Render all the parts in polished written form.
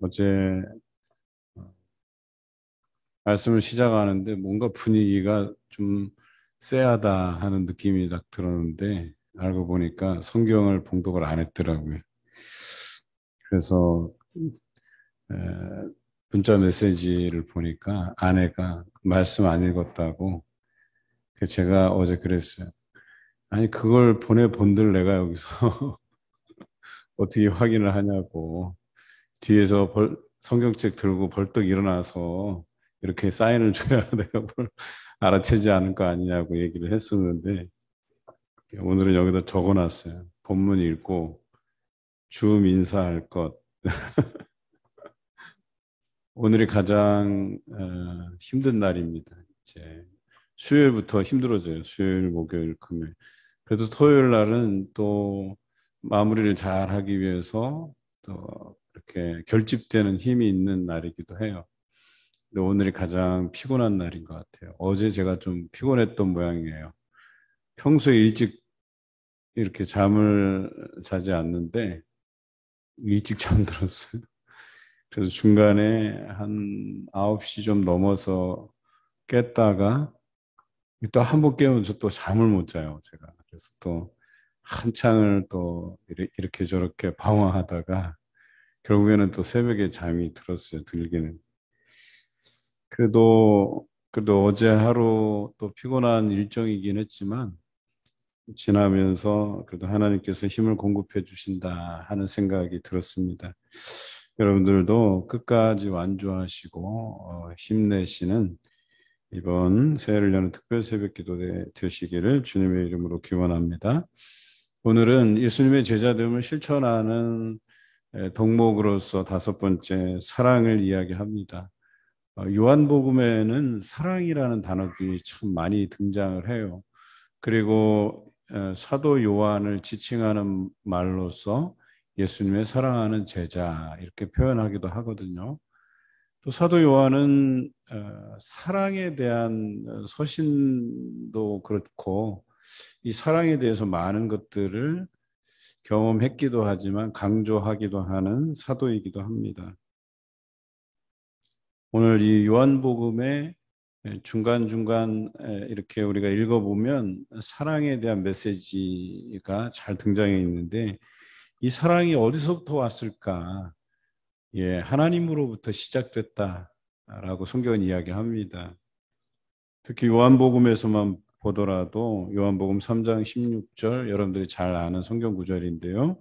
어제 말씀을 시작하는데 뭔가 분위기가 좀 쎄하다 하는 느낌이 딱 들었는데 알고 보니까 성경을 봉독을 안 했더라고요. 그래서 에, 문자 메시지를 보니까 아내가 말씀 안 읽었다고. 그래서 제가 어제 그랬어요. 아니 그걸 보내본들 내가 여기서 어떻게 확인을 하냐고. 뒤에서 성경책 들고 벌떡 일어나서 이렇게 사인을 줘야 내가 뭘 알아채지 않을 거 아니냐고 얘기를 했었는데 오늘은 여기다 적어놨어요. 본문 읽고 주 인사할 것. 오늘이 가장 힘든 날입니다. 이제 수요일부터 힘들어져요. 수요일, 목요일, 금요일. 그래도 토요일 날은 또 마무리를 잘 하기 위해서 또 이렇게 결집되는 힘이 있는 날이기도 해요. 근데 오늘이 가장 피곤한 날인 것 같아요. 어제 제가 좀 피곤했던 모양이에요. 평소에 일찍 이렇게 잠을 자지 않는데 일찍 잠들었어요. 그래서 중간에 한 9시 좀 넘어서 깼다가 또 한 번 깨면서 또 잠을 못 자요, 제가. 그래서 또 한창을 또 이렇게 저렇게 방황하다가 결국에는 또 새벽에 잠이 들었어요, 들기는. 그래도 어제 하루 또 피곤한 일정이긴 했지만 지나면서 그래도 하나님께서 힘을 공급해 주신다 하는 생각이 들었습니다. 여러분들도 끝까지 완주하시고 힘내시는 이번 새해를 여는 특별 새벽 기도 되시기를 주님의 이름으로 기원합니다. 오늘은 예수님의 제자됨을 실천하는 덕목으로서 다섯 번째 사랑을 이야기합니다. 요한복음에는 사랑이라는 단어들이 참 많이 등장을 해요. 그리고 사도 요한을 지칭하는 말로서 예수님의 사랑하는 제자 이렇게 표현하기도 하거든요. 또 사도 요한은 사랑에 대한 서신도 그렇고 이 사랑에 대해서 많은 것들을 경험했기도 하지만 강조하기도 하는 사도이기도 합니다. 오늘 이 요한복음의 중간중간 이렇게 우리가 읽어보면 사랑에 대한 메시지가 잘 등장해 있는데 이 사랑이 어디서부터 왔을까? 예, 하나님으로부터 시작됐다라고 성경은 이야기합니다. 특히 요한복음에서만 보더라도 요한복음 3장 16절 여러분들이 잘 아는 성경 구절인데요.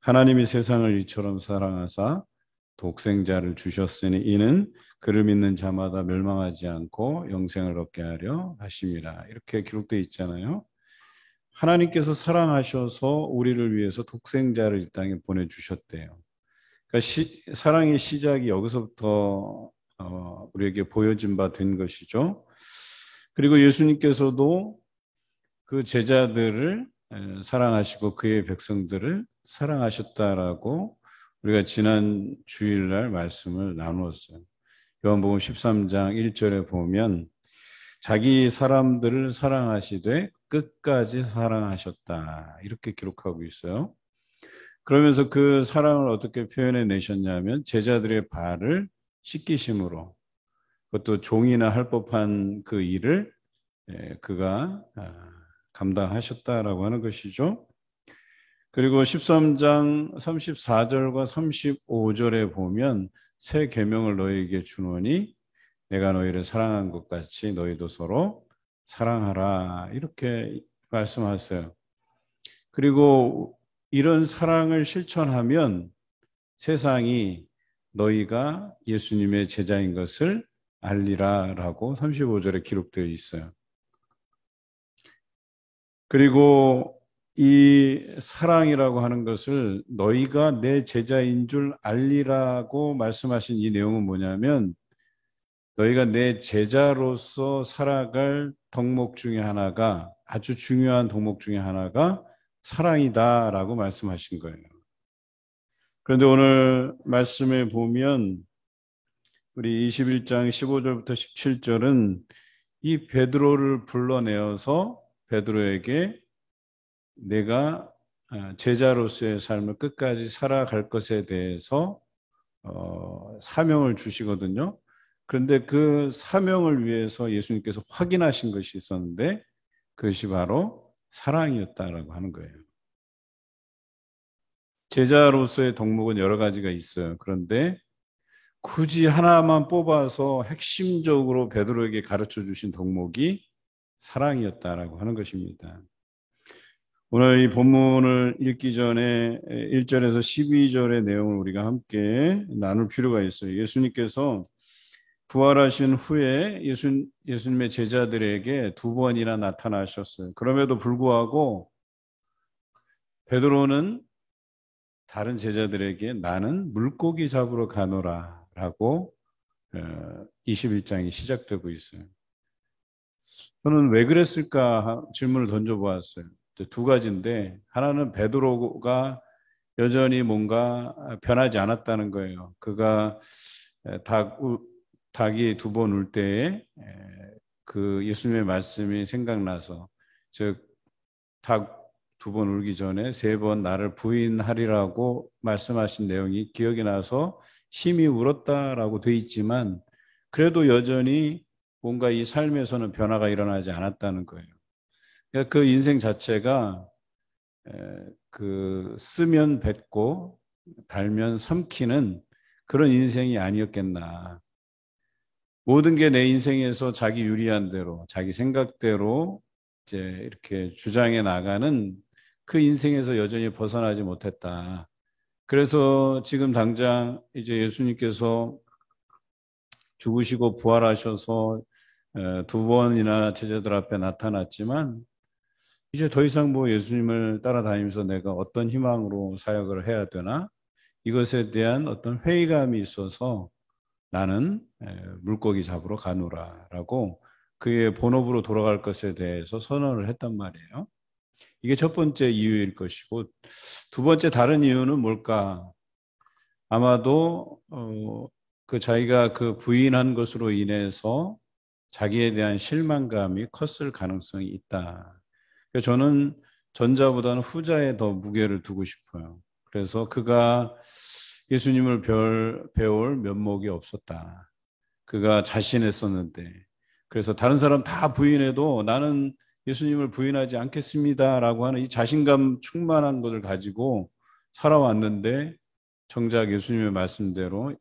하나님이 세상을 이처럼 사랑하사 독생자를 주셨으니 이는 그를 믿는 자마다 멸망하지 않고 영생을 얻게 하려 하심이라. 이렇게 기록되어 있잖아요. 하나님께서 사랑하셔서 우리를 위해서 독생자를 이 땅에 보내주셨대요. 그러니까 사랑의 시작이 여기서부터 우리에게 보여진 바 된 것이죠. 그리고 예수님께서도 그 제자들을 사랑하시고 그의 백성들을 사랑하셨다라고 우리가 지난 주일날 말씀을 나누었어요. 요한복음 13장 1절에 보면 자기 사람들을 사랑하시되 끝까지 사랑하셨다. 이렇게 기록하고 있어요. 그러면서 그 사랑을 어떻게 표현해 내셨냐면 제자들의 발을 씻기심으로 그것도 종이나 할 법한 그 일을 그가 감당하셨다라고 하는 것이죠. 그리고 13장 34절과 35절에 보면 새 계명을 너희에게 주노니 내가 너희를 사랑한 것 같이 너희도 서로 사랑하라 이렇게 말씀하세요. 그리고 이런 사랑을 실천하면 세상이 너희가 예수님의 제자인 것을 알리라라고 35절에 기록되어 있어요. 그리고 이 사랑이라고 하는 것을 너희가 내 제자인 줄 알리라고 말씀하신 이 내용은 뭐냐면 너희가 내 제자로서 살아갈 덕목 중에 하나가 아주 중요한 덕목 중에 하나가 사랑이다라고 말씀하신 거예요. 그런데 오늘 말씀에 보면 우리 21장 15절부터 17절은 이 베드로를 불러내어서 베드로에게 내가 제자로서의 삶을 끝까지 살아갈 것에 대해서 사명을 주시거든요. 그런데 그 사명을 위해서 예수님께서 확인하신 것이 있었는데 그것이 바로 사랑이었다라고 하는 거예요. 제자로서의 덕목은 여러 가지가 있어요. 그런데 굳이 하나만 뽑아서 핵심적으로 베드로에게 가르쳐 주신 덕목이 사랑이었다라고 하는 것입니다. 오늘 이 본문을 읽기 전에 1절에서 12절의 내용을 우리가 함께 나눌 필요가 있어요. 예수님께서 부활하신 후에 예수님의 제자들에게 두 번이나 나타나셨어요. 그럼에도 불구하고 베드로는 다른 제자들에게 나는 물고기 잡으러 가노라 라고 21장이 시작되고 있어요. 저는 왜 그랬을까 질문을 던져보았어요. 두 가지인데 하나는 베드로가 여전히 뭔가 변하지 않았다는 거예요. 그가 닭이 두 번 울 때에 그 예수님의 말씀이 생각나서 즉 닭 두 번 울기 전에 세 번 나를 부인하리라고 말씀하신 내용이 기억이 나서 심히 울었다라고 돼 있지만 그래도 여전히 뭔가 이 삶에서는 변화가 일어나지 않았다는 거예요. 그러니까 그 인생 자체가 그 쓰면 뱉고 달면 삼키는 그런 인생이 아니었겠나. 모든 게 내 인생에서 자기 유리한 대로, 자기 생각대로 이제 이렇게 주장해 나가는 그 인생에서 여전히 벗어나지 못했다. 그래서 지금 당장 이제 예수님께서 죽으시고 부활하셔서 두 번이나 제자들 앞에 나타났지만 이제 더 이상 뭐 예수님을 따라다니면서 내가 어떤 희망으로 사역을 해야 되나? 이것에 대한 어떤 회의감이 있어서 나는 물고기 잡으러 가노라라고 그의 본업으로 돌아갈 것에 대해서 선언을 했단 말이에요. 이게 첫 번째 이유일 것이고 두 번째 다른 이유는 뭘까? 아마도 그 자기가 그 부인한 것으로 인해서 자기에 대한 실망감이 컸을 가능성이 있다. 그래서 저는 전자보다는 후자에 더 무게를 두고 싶어요. 그래서 그가 예수님을 배울 면목이 없었다. 그가 자신했었는데 그래서 다른 사람 다 부인해도 나는 예수님을 부인하지 않겠습니다라고 하는 이 자신감 충만한 것을 가지고 살아왔는데 정작 예수님의 말씀대로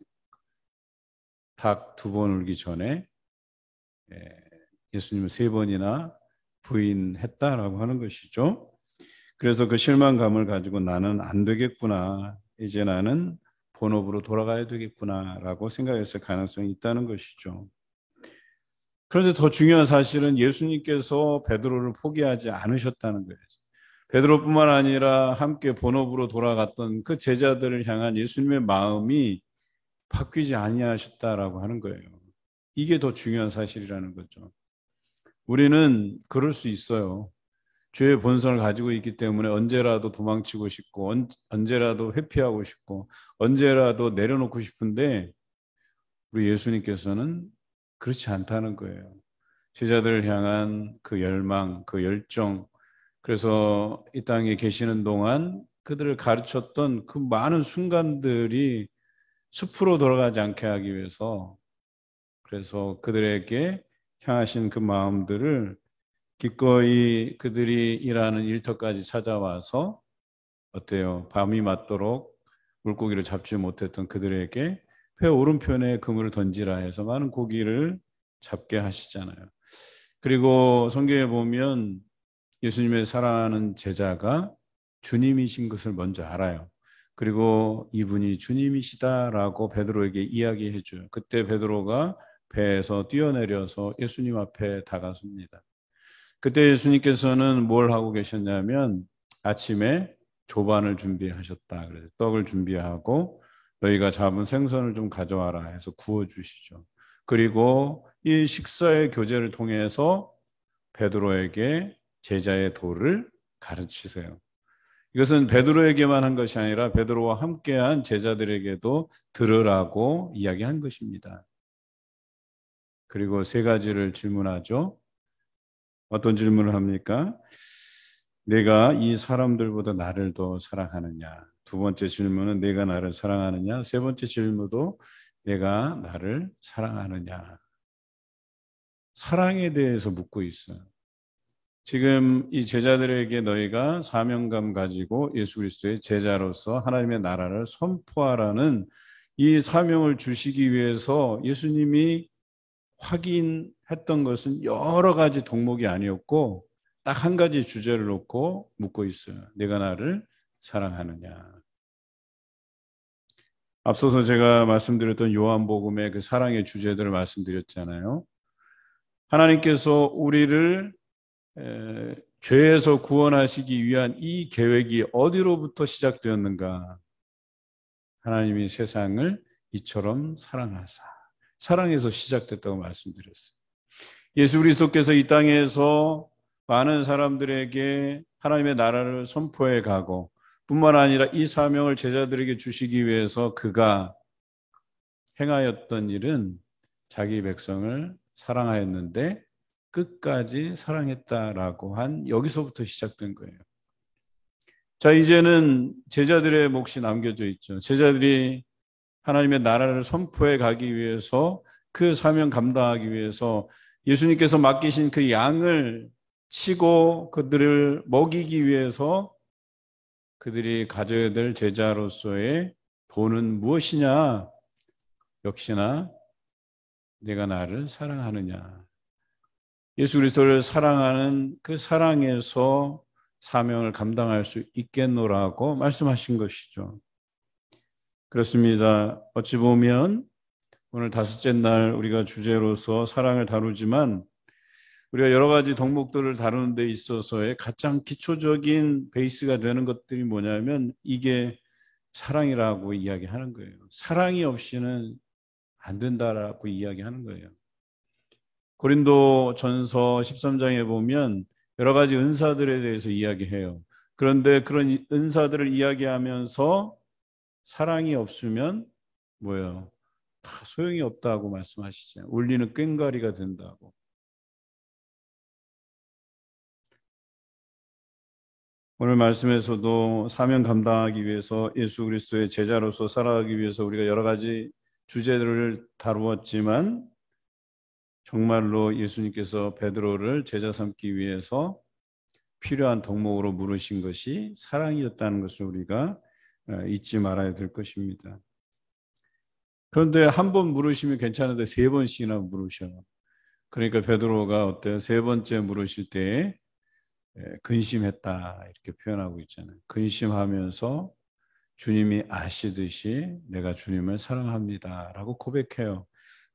닭 두 번 울기 전에 예수님을 세 번이나 부인했다라고 하는 것이죠. 그래서 그 실망감을 가지고 나는 안 되겠구나. 이제 나는 본업으로 돌아가야 되겠구나라고 생각했을 가능성이 있다는 것이죠. 그런데 더 중요한 사실은 예수님께서 베드로를 포기하지 않으셨다는 거예요. 베드로뿐만 아니라 함께 본업으로 돌아갔던 그 제자들을 향한 예수님의 마음이 바뀌지 아니하셨다라고 하는 거예요. 이게 더 중요한 사실이라는 거죠. 우리는 그럴 수 있어요. 죄의 본성을 가지고 있기 때문에 언제라도 도망치고 싶고 언제라도 회피하고 싶고 언제라도 내려놓고 싶은데 우리 예수님께서는 그렇지 않다는 거예요. 제자들을 향한 그 열망, 그 열정, 그래서 이 땅에 계시는 동안 그들을 가르쳤던 그 많은 순간들이 숲으로 돌아가지 않게 하기 위해서 그래서 그들에게 향하신 그 마음들을 기꺼이 그들이 일하는 일터까지 찾아와서 어때요? 밤이 맞도록 물고기를 잡지 못했던 그들에게 배 오른편에 그물을 던지라 해서 많은 고기를 잡게 하시잖아요. 그리고 성경에 보면 예수님의 사랑하는 제자가 주님이신 것을 먼저 알아요. 그리고 이분이 주님이시다라고 베드로에게 이야기해 줘요. 그때 베드로가 배에서 뛰어내려서 예수님 앞에 다가섭니다. 그때 예수님께서는 뭘 하고 계셨냐면 아침에 조반을 준비하셨다. 그래서 떡을 준비하고 너희가 잡은 생선을 좀 가져와라 해서 구워 주시죠. 그리고 이 식사의 교제를 통해서 베드로에게 제자의 도를 가르치세요. 이것은 베드로에게만 한 것이 아니라 베드로와 함께한 제자들에게도 들으라고 이야기한 것입니다. 그리고 세 가지를 질문하죠. 어떤 질문을 합니까? 내가 이 사람들보다 나를 더 사랑하느냐? 두 번째 질문은 내가 나를 사랑하느냐? 세 번째 질문도 내가 나를 사랑하느냐? 사랑에 대해서 묻고 있어요. 지금 이 제자들에게 너희가 사명감 가지고 예수 그리스도의 제자로서 하나님의 나라를 선포하라는 이 사명을 주시기 위해서 예수님이 확인했던 것은 여러 가지 덕목이 아니었고 딱 한 가지 주제를 놓고 묻고 있어요. 내가 나를 사랑하느냐. 앞서서 제가 말씀드렸던 요한복음의 그 사랑의 주제들을 말씀드렸잖아요. 하나님께서 우리를 죄에서 구원하시기 위한 이 계획이 어디로부터 시작되었는가? 하나님이 세상을 이처럼 사랑하사. 사랑에서 시작됐다고 말씀드렸어요. 예수 그리스도께서 이 땅에서 많은 사람들에게 하나님의 나라를 선포해 가고 뿐만 아니라 이 사명을 제자들에게 주시기 위해서 그가 행하였던 일은 자기 백성을 사랑하였는데 끝까지 사랑했다라고 한 여기서부터 시작된 거예요. 자, 이제는 제자들의 몫이 남겨져 있죠. 제자들이 하나님의 나라를 선포해 가기 위해서 그 사명 감당하기 위해서 예수님께서 맡기신 그 양을 치고 그들을 먹이기 위해서 그들이 가져야 될 제자로서의 본은 무엇이냐? 역시나 내가 나를 사랑하느냐. 예수 그리스도를 사랑하는 그 사랑에서 사명을 감당할 수 있겠노라고 말씀하신 것이죠. 그렇습니다. 어찌 보면 오늘 다섯째 날 우리가 주제로서 사랑을 다루지만 우리가 여러 가지 덕목들을 다루는 데 있어서의 가장 기초적인 베이스가 되는 것들이 뭐냐면 이게 사랑이라고 이야기하는 거예요. 사랑이 없이는 안 된다라고 이야기하는 거예요. 고린도 전서 13장에 보면 여러 가지 은사들에 대해서 이야기해요. 그런데 그런 은사들을 이야기하면서 사랑이 없으면 뭐예요? 다 소용이 없다고 말씀하시죠. 울리는 꽹과리가 된다고. 오늘 말씀에서도 사명 감당하기 위해서 예수 그리스도의 제자로서 살아가기 위해서 우리가 여러 가지 주제들을 다루었지만 정말로 예수님께서 베드로를 제자 삼기 위해서 필요한 덕목으로 물으신 것이 사랑이었다는 것을 우리가 잊지 말아야 될 것입니다. 그런데 한 번 물으시면 괜찮은데 세 번씩이나 물으셔요. 그러니까 베드로가 어때요? 세 번째 물으실 때 근심했다 이렇게 표현하고 있잖아요. 근심하면서 주님이 아시듯이 내가 주님을 사랑합니다라고 고백해요.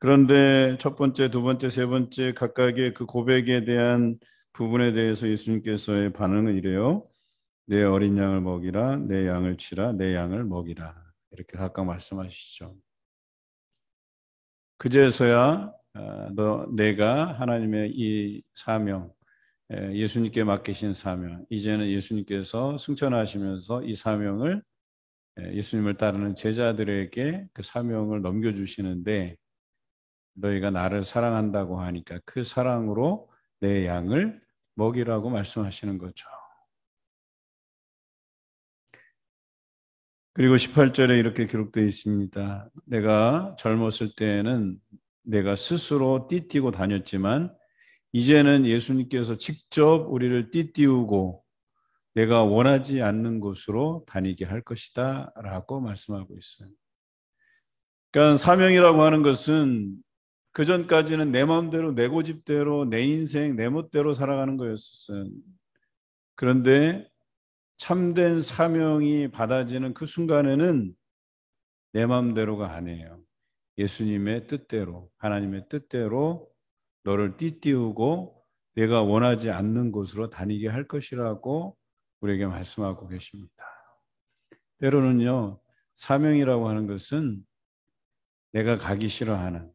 그런데 첫 번째, 두 번째, 세 번째 각각의 그 고백에 대한 부분에 대해서 예수님께서의 반응은 이래요. 내 어린 양을 먹이라, 내 양을 치라, 내 양을 먹이라 이렇게 각각 말씀하시죠. 그제서야 내가 하나님의 이 사명, 예수님께 맡기신 사명, 이제는 예수님께서 승천하시면서 이 사명을 예수님을 따르는 제자들에게 그 사명을 넘겨주시는데 너희가 나를 사랑한다고 하니까 그 사랑으로 내 양을 먹이라고 말씀하시는 거죠. 그리고 18절에 이렇게 기록되어 있습니다. 내가 젊었을 때에는 내가 스스로 띠띠고 다녔지만 이제는 예수님께서 직접 우리를 띠띠우고 내가 원하지 않는 곳으로 다니게 할 것이다 라고 말씀하고 있어요. 그러니까 사명이라고 하는 것은 그전까지는 내 마음대로 내 고집대로 내 인생 내 멋대로 살아가는 거였어요. 그런데 참된 사명이 받아지는 그 순간에는 내 마음대로가 아니에요. 예수님의 뜻대로 하나님의 뜻대로 너를 띠띠우고 내가 원하지 않는 곳으로 다니게 할 것이라고 우리에게 말씀하고 계십니다. 때로는요, 사명이라고 하는 것은 내가 가기 싫어하는,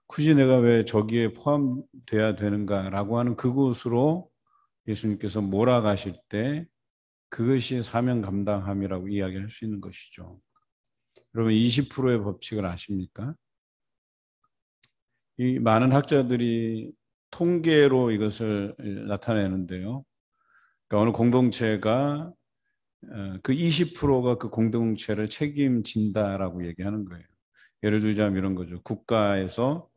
굳이 내가 왜 저기에 포함돼야 되는가라고 하는 그곳으로 예수님께서 몰아가실 때 그것이 사명 감당함이라고 이야기할 수 있는 것이죠. 여러분 20%의 법칙을 아십니까? 이 많은 학자들이 통계로 이것을 나타내는데요. 그러니까 어느 공동체가 그 20%가 그 공동체를 책임진다라고 얘기하는 거예요. 예를 들자면 이런 거죠. 국가에서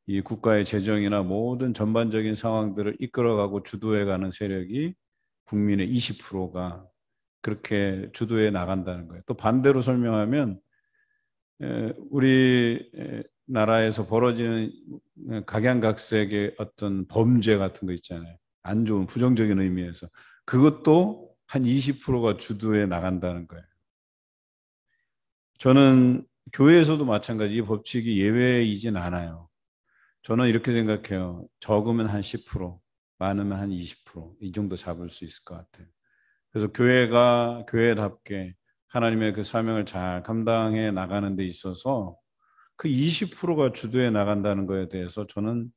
이 국가의 재정이나 모든 전반적인 상황들을 이끌어가고 주도해가는 세력이 국민의 20%가 그렇게 주도해 나간다는 거예요. 또 반대로 설명하면 우리 나라에서 벌어지는 각양각색의 어떤 범죄 같은 거 있잖아요. 안 좋은 부정적인 의미에서 그것도 한 20%가 주도해 나간다는 거예요. 저는 교회에서도 마찬가지 이 법칙이 예외이진 않아요. 저는 이렇게 생각해요. 적으면 한 10%, 많으면 한 20%이 정도 잡을 수 있을 것 같아요. 그래서 교회가 교회답게 하나님의 그 사명을 잘 감당해 나가는 데 있어서 그 20%가 주도해 나간다는 거에 대해서 저는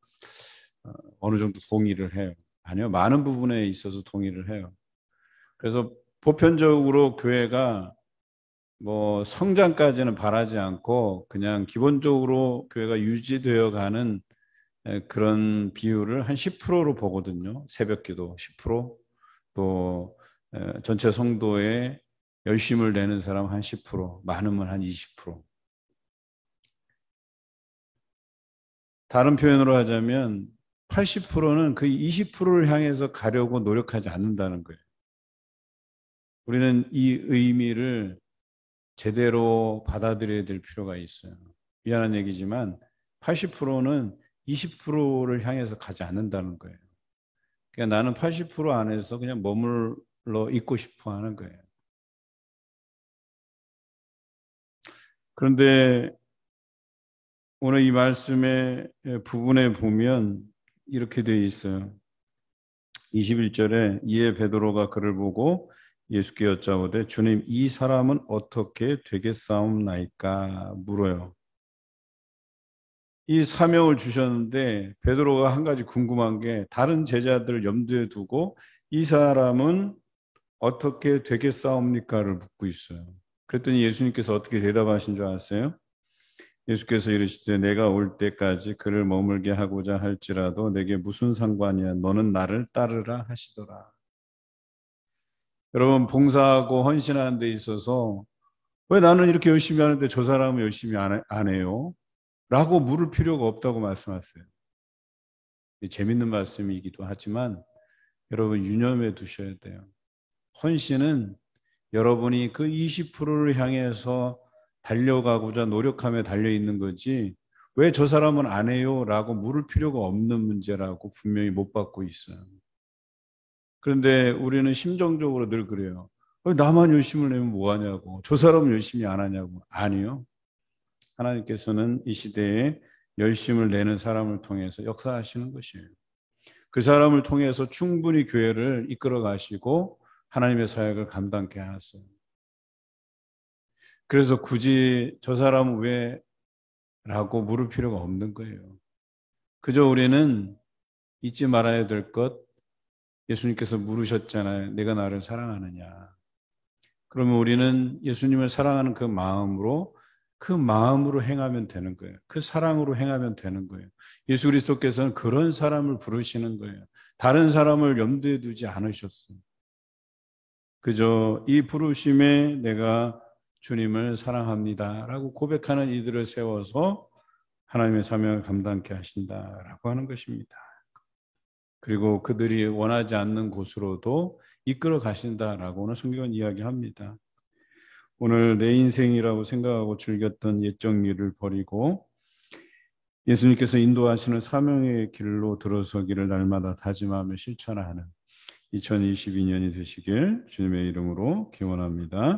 어느 정도 동의를 해요. 아니요, 많은 부분에 있어서 동의를 해요. 그래서 보편적으로 교회가 뭐 성장까지는 바라지 않고 그냥 기본적으로 교회가 유지되어 가는 그런 비율을 한 10%로 보거든요. 새벽기도 10%, 또 전체 성도의 열심을 내는 사람 한 10%, 많으면 한 20%. 다른 표현으로 하자면 80%는 그 20%를 향해서 가려고 노력하지 않는다는 거예요. 우리는 이 의미를 제대로 받아들여야 될 필요가 있어요. 미안한 얘기지만 80%는 20%를 향해서 가지 않는다는 거예요. 그러니까 나는 80% 안에서 그냥 머물러 있고 싶어 하는 거예요. 그런데 오늘 이 말씀의 부분에 보면 이렇게 되어 있어요. 21절에 이에 베드로가 그를 보고 예수께 여짜오되 주님 이 사람은 어떻게 되겠사옵나이까 물어요. 이 사명을 주셨는데 베드로가 한 가지 궁금한 게 다른 제자들을 염두에 두고 이 사람은 어떻게 되겠사옵니까를 묻고 있어요. 그랬더니 예수님께서 어떻게 대답하신 줄 아세요? 예수께서 이르시되 내가 올 때까지 그를 머물게 하고자 할지라도 내게 무슨 상관이야 너는 나를 따르라 하시더라. 여러분 봉사하고 헌신하는 데 있어서 왜 나는 이렇게 열심히 하는데 저 사람은 열심히 안 해요? 라고 물을 필요가 없다고 말씀하세요. 재밌는 말씀이기도 하지만 여러분 유념해 두셔야 돼요. 헌신은 여러분이 그 20%를 향해서 달려가고자 노력하며 달려있는 거지 왜 저 사람은 안 해요? 라고 물을 필요가 없는 문제라고 분명히 못 받고 있어요. 그런데 우리는 심정적으로 늘 그래요. 왜 나만 열심을 내면 뭐하냐고 저 사람은 열심히 안 하냐고. 아니요. 하나님께서는 이 시대에 열심을 내는 사람을 통해서 역사하시는 것이에요. 그 사람을 통해서 충분히 교회를 이끌어 가시고 하나님의 사역을 감당케 하세요. 그래서 굳이 저 사람은 왜? 라고 물을 필요가 없는 거예요. 그저 우리는 잊지 말아야 될 것, 예수님께서 물으셨잖아요. 내가 나를 사랑하느냐. 그러면 우리는 예수님을 사랑하는 그 마음으로 행하면 되는 거예요. 그 사랑으로 행하면 되는 거예요. 예수 그리스도께서는 그런 사람을 부르시는 거예요. 다른 사람을 염두에 두지 않으셨어요. 그저 이 부르심에 내가 주님을 사랑합니다. 라고 고백하는 이들을 세워서 하나님의 사명을 감당케 하신다라고 하는 것입니다. 그리고 그들이 원하지 않는 곳으로도 이끌어 가신다라고는 성경은 이야기합니다. 오늘 내 인생이라고 생각하고 즐겼던 옛적 일을 버리고 예수님께서 인도하시는 사명의 길로 들어서기를 날마다 다짐하며 실천하는 2022년이 되시길 주님의 이름으로 기원합니다.